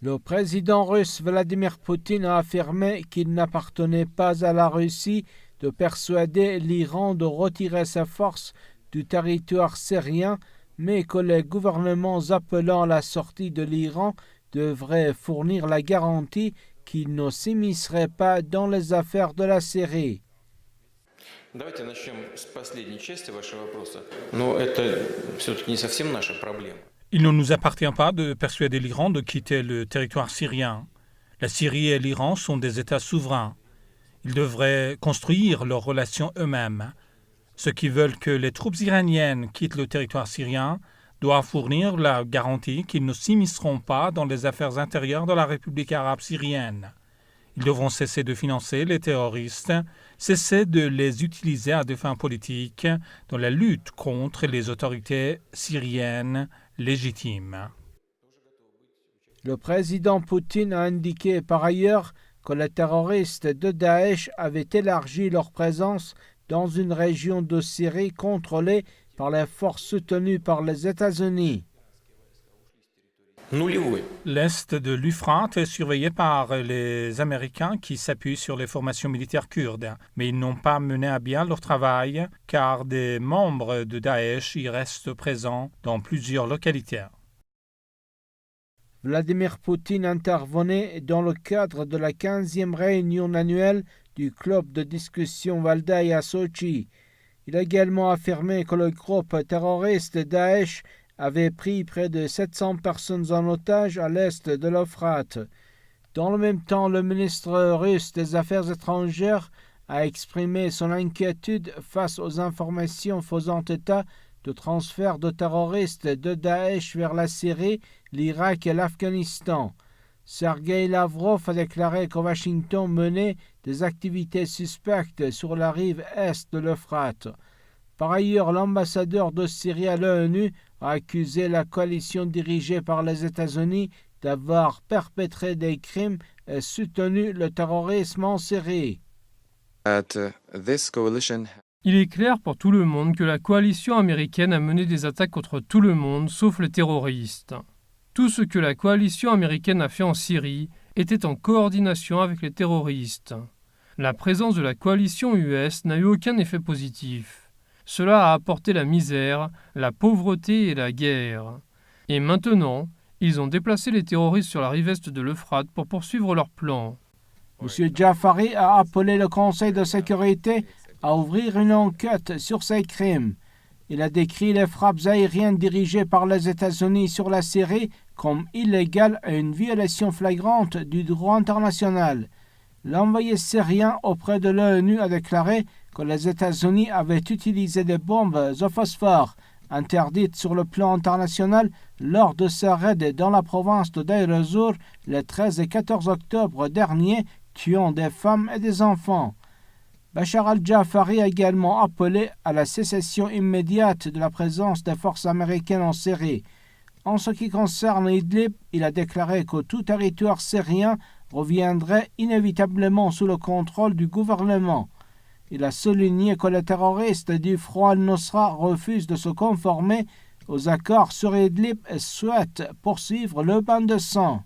Le président russe Vladimir Poutine a affirmé qu'il n'appartenait pas à la Russie de persuader l'Iran de retirer ses forces du territoire syrien, mais que les gouvernements appelant à la sortie de l'Iran devraient fournir la garantie qu'ils ne s'immisceraient pas dans les affaires de la Syrie. Давайте начнем с последней части вашего вопроса. Но это все-таки не совсем наша проблема. Il ne nous appartient pas de persuader l'Iran de quitter le territoire syrien. La Syrie et l'Iran sont des États souverains. Ils devraient construire leurs relations eux-mêmes. Ceux qui veulent que les troupes iraniennes quittent le territoire syrien doivent fournir la garantie qu'ils ne s'immisceront pas dans les affaires intérieures de la République arabe syrienne. Ils devront cesser de financer les terroristes, cesser de les utiliser à des fins politiques dans la lutte contre les autorités syriennes légitimes. Le président Poutine a indiqué par ailleurs que les terroristes de Daesh avaient élargi leur présence dans une région de Syrie contrôlée par les forces soutenues par les États-Unis. L'est de l'Euphrate est surveillé par les Américains qui s'appuient sur les formations militaires kurdes, mais ils n'ont pas mené à bien leur travail car des membres de Daesh y restent présents dans plusieurs localités. Vladimir Poutine intervenait dans le cadre de la 15e réunion annuelle du club de discussion Valdai à Sochi. Il a également affirmé que le groupe terroriste Daesh avait pris près de 700 personnes en otage à l'est de l'Euphrate. Dans le même temps, le ministre russe des Affaires étrangères a exprimé son inquiétude face aux informations faisant état de transfert de terroristes de Daesh vers la Syrie, l'Irak et l'Afghanistan. Sergei Lavrov a déclaré que Washington menait des activités suspectes sur la rive est de l'Euphrate. Par ailleurs, l'ambassadeur de Syrie à l'ONU a accusé la coalition dirigée par les États-Unis d'avoir perpétré des crimes et soutenu le terrorisme en Syrie. Il est clair pour tout le monde que la coalition américaine a mené des attaques contre tout le monde sauf les terroristes. Tout ce que la coalition américaine a fait en Syrie était en coordination avec les terroristes. La présence de la coalition US n'a eu aucun effet positif. Cela a apporté la misère, la pauvreté et la guerre. Et maintenant, ils ont déplacé les terroristes sur la rive est de l'Euphrate pour poursuivre leur plan. M. Jafari a appelé le Conseil de sécurité à ouvrir une enquête sur ces crimes. Il a décrit les frappes aériennes dirigées par les États-Unis sur la Syrie comme illégales et une violation flagrante du droit international. L'envoyé syrien auprès de l'ONU a déclaré que les États-Unis avaient utilisé des bombes au phosphore interdites sur le plan international lors de ces raids dans la province de Deir ez-Zor les 13 et 14 octobre dernier, tuant des femmes et des enfants. Bachar al-Jafari a également appelé à la cessation immédiate de la présence des forces américaines en Syrie. En ce qui concerne Idlib, il a déclaré que tout territoire syrien reviendrait inévitablement sous le contrôle du gouvernement. Il a souligné que les terroristes du Front al-Nusra refusent de se conformer aux accords sur Idlib et souhaitent poursuivre le bain de sang.